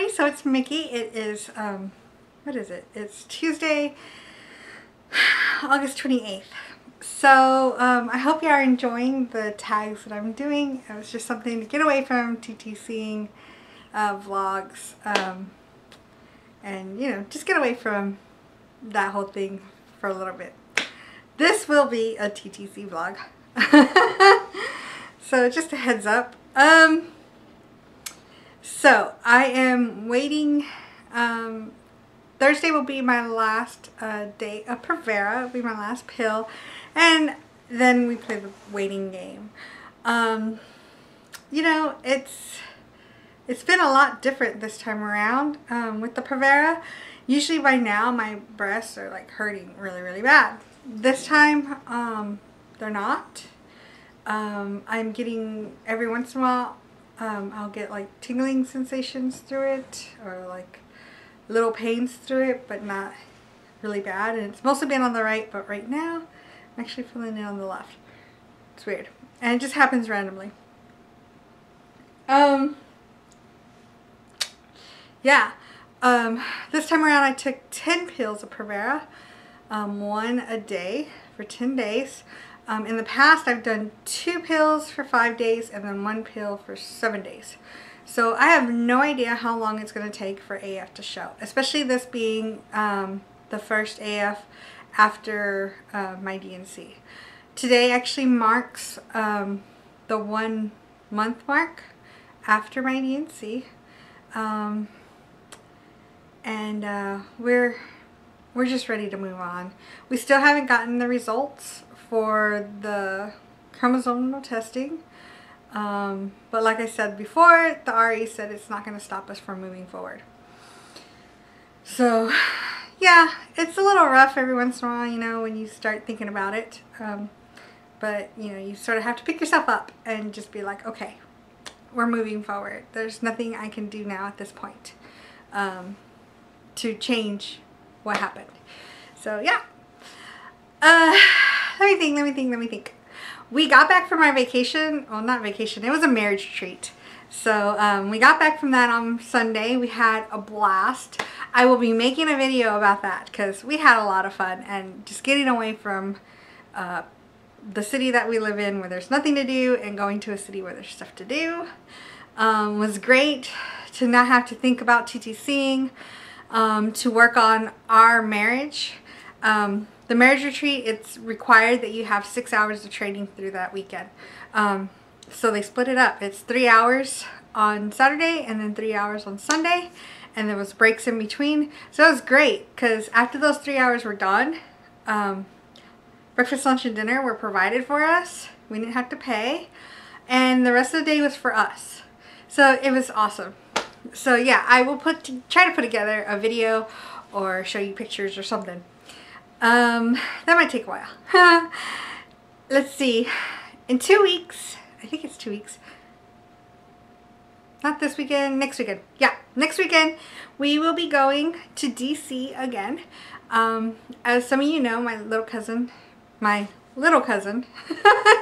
everybody, so it's Mickey. It is, what is it? It's Tuesday, August 28th. So, I hope you are enjoying the tags that I'm doing. It was just something to get away from TTCing vlogs, and, you know, just get away from that whole thing for a little bit. This will be a TTC vlog. So, just a heads up. So I am waiting. Thursday will be my last day of Provera. It'll be my last pill, and then we play the waiting game. You know, it's been a lot different this time around with the Provera. Usually by now my breasts are like hurting really bad. This time they're not. I'm getting, every once in a while, I'll get like tingling sensations through it, or like little pains through it, but not really bad. And it's mostly been on the right, but right now I'm actually feeling it on the left. It's weird, and it just happens randomly. Yeah. This time around I took 10 pills of Provera, one a day for 10 days. In the past, I've done 2 pills for 5 days and then 1 pill for 7 days. So I have no idea how long it's going to take for AF to show, especially this being the first AF after my DNC. Today actually marks the 1 month mark after my DNC, and we're just ready to move on. We still haven't gotten the results for the chromosomal testing, but like I said before, the RE said it's not going to stop us from moving forward. So yeah, it's a little rough every once in a while, you know, when you start thinking about it, but you know, you sort of have to pick yourself up and just be like, okay, we're moving forward. There's nothing I can do now at this point to change what happened. So yeah. Let me think. We got back from our vacation. Well, not vacation. It was a marriage retreat. So we got back from that on Sunday. We had a blast. I will be making a video about that because we had a lot of fun, and just getting away from the city that we live in where there's nothing to do and going to a city where there's stuff to do was great. To not have to think about TTCing, to work on our marriage. The marriage retreat, it's required that you have 6 hours of training through that weekend. So they split it up. It's 3 hours on Saturday and then 3 hours on Sunday. And there was breaks in between. So it was great because after those 3 hours were done, breakfast, lunch, and dinner were provided for us. We didn't have to pay. And the rest of the day was for us. So it was awesome. So yeah, I will try to put together a video or show you pictures or something. That might take a while. Let's see. In 2 weeks, I think it's 2 weeks. Not this weekend, next weekend. Yeah, next weekend we will be going to DC again. As some of you know, my little cousin,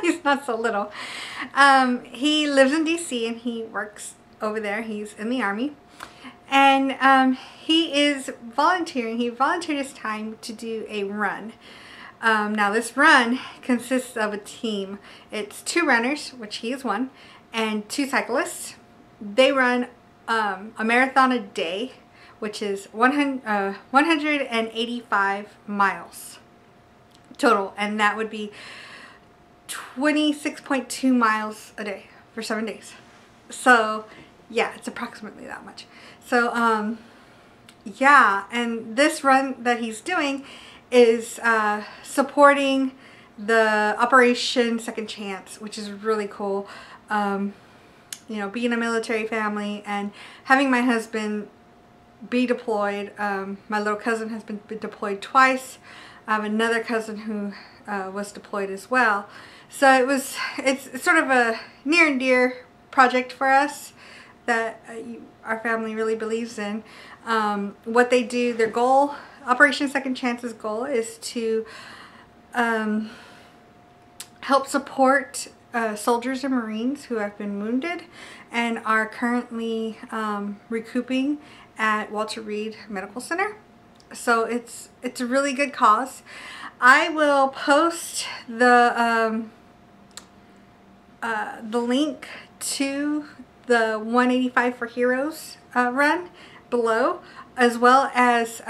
he's not so little. He lives in DC and he works over there. He's in the Army. And he is volunteering. He volunteered his time to do a run. Now this run consists of a team. It's 2 runners, which he is one, and 2 cyclists. They run a marathon a day, which is 185 miles total, and that would be 26.2 miles a day for 7 days. So yeah, it's approximately that much. So yeah, and this run that he's doing is supporting the Operation Second Chance, which is really cool. You know, being a military family and having my husband be deployed. My little cousin has been deployed twice. I have another cousin who was deployed as well. So it's sort of a near and dear project for us that our family really believes in. What they do, their goal, Operation Second Chance's goal is to help support soldiers and Marines who have been wounded and are currently recouping at Walter Reed Medical Center. So it's a really good cause. I will post the link to the 185 for Heroes run below, as well as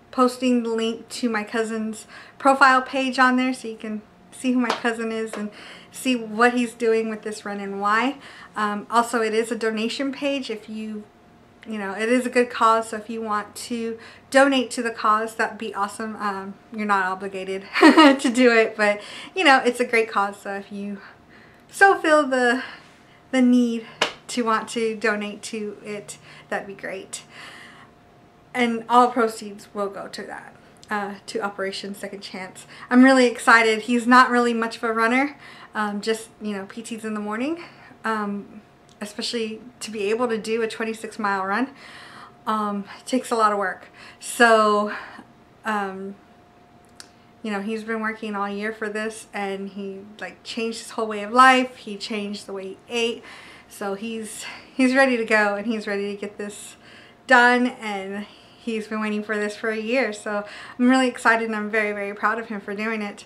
posting the link to my cousin's profile page on there, so you can see who my cousin is and see what he's doing with this run and why. Also, it is a donation page. If you know, it is a good cause, so if you want to donate to the cause, that'd be awesome. You're not obligated to do it, but you know, it's a great cause, so if you so feel the need to want to donate to it, that'd be great. And all proceeds will go to that, to Operation Second Chance. I'm really excited. He's not really much of a runner, just, you know, PTs in the morning. Especially to be able to do a 26-mile run, takes a lot of work. So, you know, he's been working all year for this, and he like changed his whole way of life. He changed the way he ate. So he's ready to go, and he's ready to get this done, and he's been waiting for this for a year. So I'm really excited, and I'm very, very proud of him for doing it.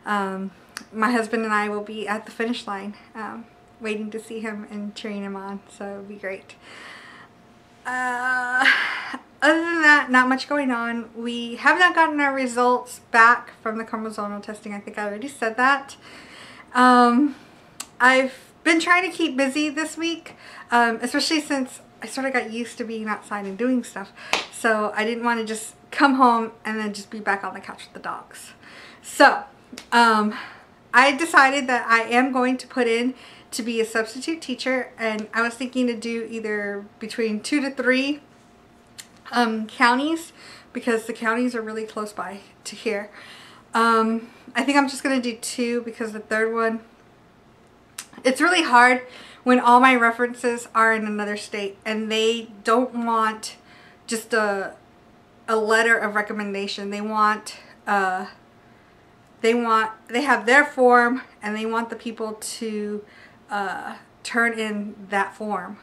My husband and I will be at the finish line, waiting to see him and cheering him on, so it'll be great. Other than that, not much going on. We have not gotten our results back from the chromosomal testing. I think I already said that. I've been trying to keep busy this week, especially since I sort of got used to being outside and doing stuff. So I didn't want to just come home and then just be back on the couch with the dogs. So I decided that I am going to put in to be a substitute teacher, and I was thinking to do either between 2 to 3 counties, because the counties are really close by to here. I think I'm just going to do 2, because the third one, it's really hard when all my references are in another state and they don't want just a letter of recommendation. They have their form, and they want the people to turn in that form.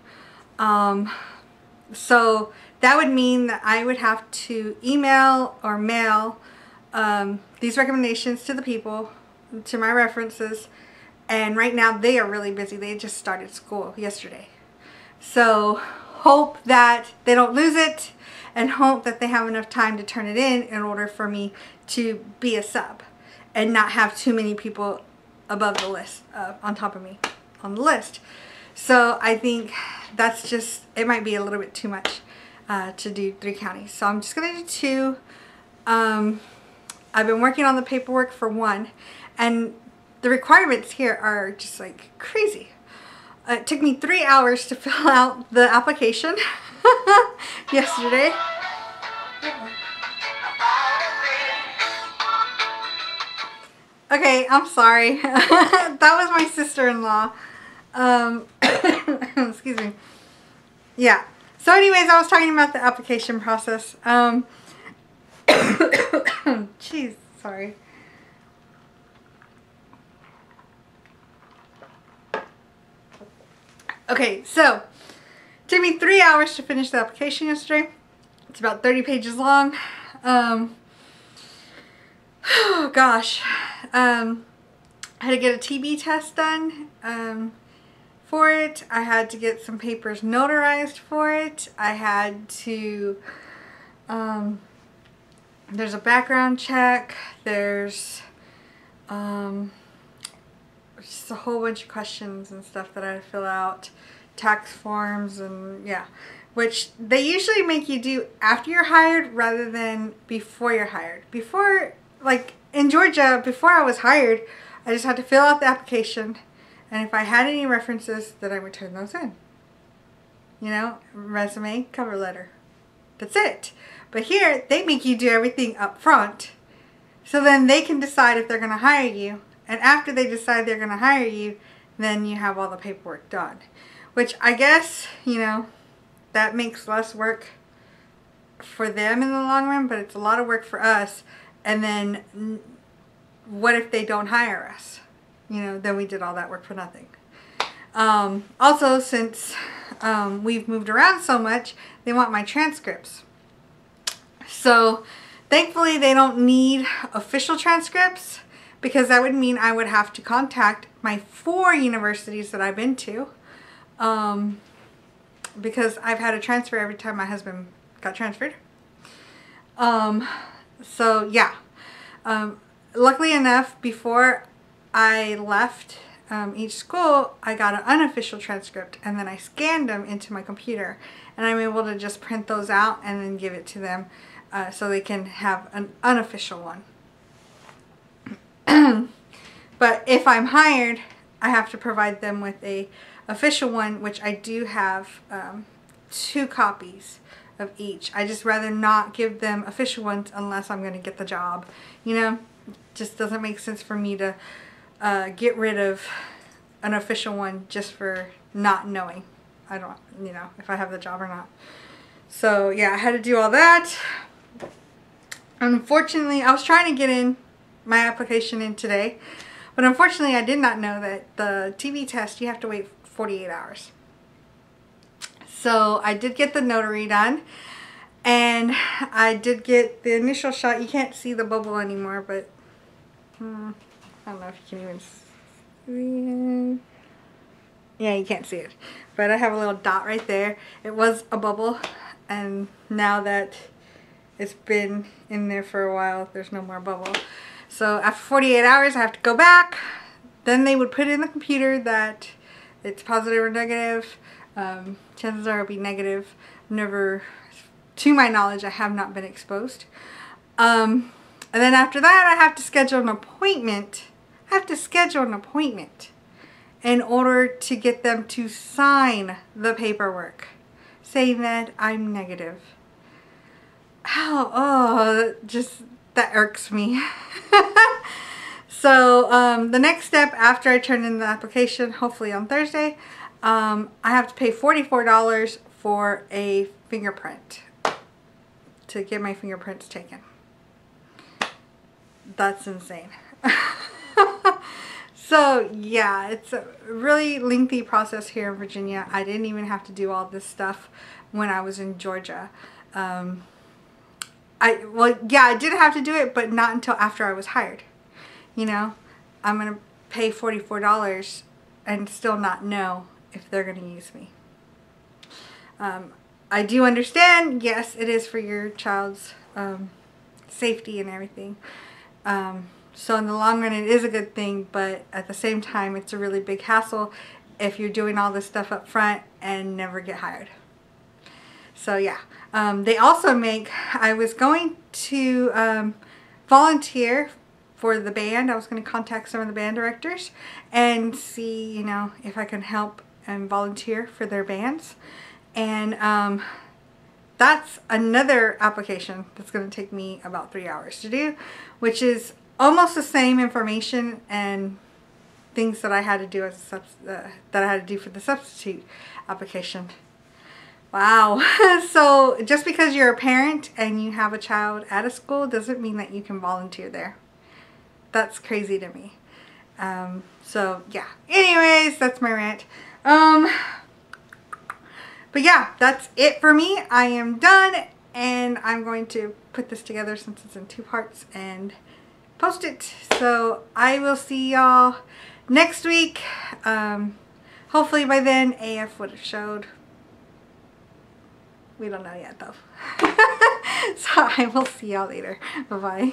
So that would mean that I would have to email or mail these recommendations to the people, to my references, and right now they are really busy. They just started school yesterday. So hope that they don't lose it, and hope that they have enough time to turn it in order for me to be a sub and not have too many people above the list, on top of me on the list. So I think that's just, it might be a little bit too much to do 3 counties. So I'm just going to do 2. I've been working on the paperwork for 1, and the requirements here are just like crazy. It took me 3 hours to fill out the application yesterday. Okay, I'm sorry. That was my sister-in-law. Excuse me. Yeah. So anyways, I was talking about the application process. Jeez, sorry. Okay, so it took me 3 hours to finish the application yesterday. It's about 30 pages long. Oh gosh. I had to get a TB test done for it. I had to get some papers notarized for it. I had to, there's a background check. There's just a whole bunch of questions and stuff that I had to fill out. Tax forms, and yeah. Which they usually make you do after you're hired rather than before you're hired. Before, like in Georgia, before I was hired, I just had to fill out the application, and if I had any references, then I would turn those in. You know, resume, cover letter. That's it. But here, they make you do everything up front, so then they can decide if they're going to hire you, and after they decide they're going to hire you, then you have all the paperwork done. Which I guess, you know, that makes less work for them in the long run, but it's a lot of work for us. And then what if they don't hire us? you know, then we did all that work for nothing. Also, since we've moved around so much, they want my transcripts. So thankfully they don't need official transcripts, because that would mean I would have to contact my 4 universities that I've been to, because I've had a transfer every time my husband got transferred. So yeah, luckily enough, before I left each school, I got an unofficial transcript, and then I scanned them into my computer, and I'm able to just print those out and then give it to them, so they can have an unofficial one. But if I'm hired, I have to provide them with a official one, which I do have 2 copies of each. I just rather not give them official ones unless I'm going to get the job. You know, it just doesn't make sense for me to get rid of an official one just for not knowing. I don't, you know, if I have the job or not. So yeah, I had to do all that. Unfortunately, I was trying to get in my application in today, but unfortunately I did not know that the TV test, you have to wait 48 hours. So I did get the notary done, and I did get the initial shot. You can't see the bubble anymore, but I don't know if you can even see it. Yeah, you can't see it, but I have a little dot right there. It was a bubble, and now that it's been in there for a while, there's no more bubble. So after 48 hours, I have to go back. Then they would put in the computer that it's positive or negative. Chances are it'll be negative. Never, to my knowledge, I have not been exposed. And then after that, I have to schedule an appointment. I have to schedule an appointment in order to get them to sign the paperwork saying that I'm negative. Ow, oh, just, that irks me. So the next step after I turn in the application, hopefully on Thursday, I have to pay $44 for a fingerprint to get my fingerprints taken. That's insane. So yeah, it's a really lengthy process here in Virginia. I didn't even have to do all this stuff when I was in Georgia. Well, yeah, I did have to do it, but not until after I was hired. You know, I'm going to pay $44 and still not know if they're going to use me. I do understand, yes, it is for your child's safety and everything. So in the long run, it is a good thing, but at the same time, it's a really big hassle if you're doing all this stuff up front and never get hired. So yeah, they also make, I was going to volunteer for the band. I was going to contact some of the band directors and see, you know, if I can help and volunteer for their bands. And that's another application that's going to take me about 3 hours to do, which is almost the same information and things that I had to do as that I had to do for the substitute application. Wow. So just because you're a parent and you have a child at a school doesn't mean that you can volunteer there. That's crazy to me. So yeah, anyways, that's my rant. But yeah, that's it for me. I am done, and I'm going to put this together since it's in 2 parts and post it. So I will see y'all next week. Hopefully by then AF would have showed. We don't know yet though. So I will see y'all later. Bye bye.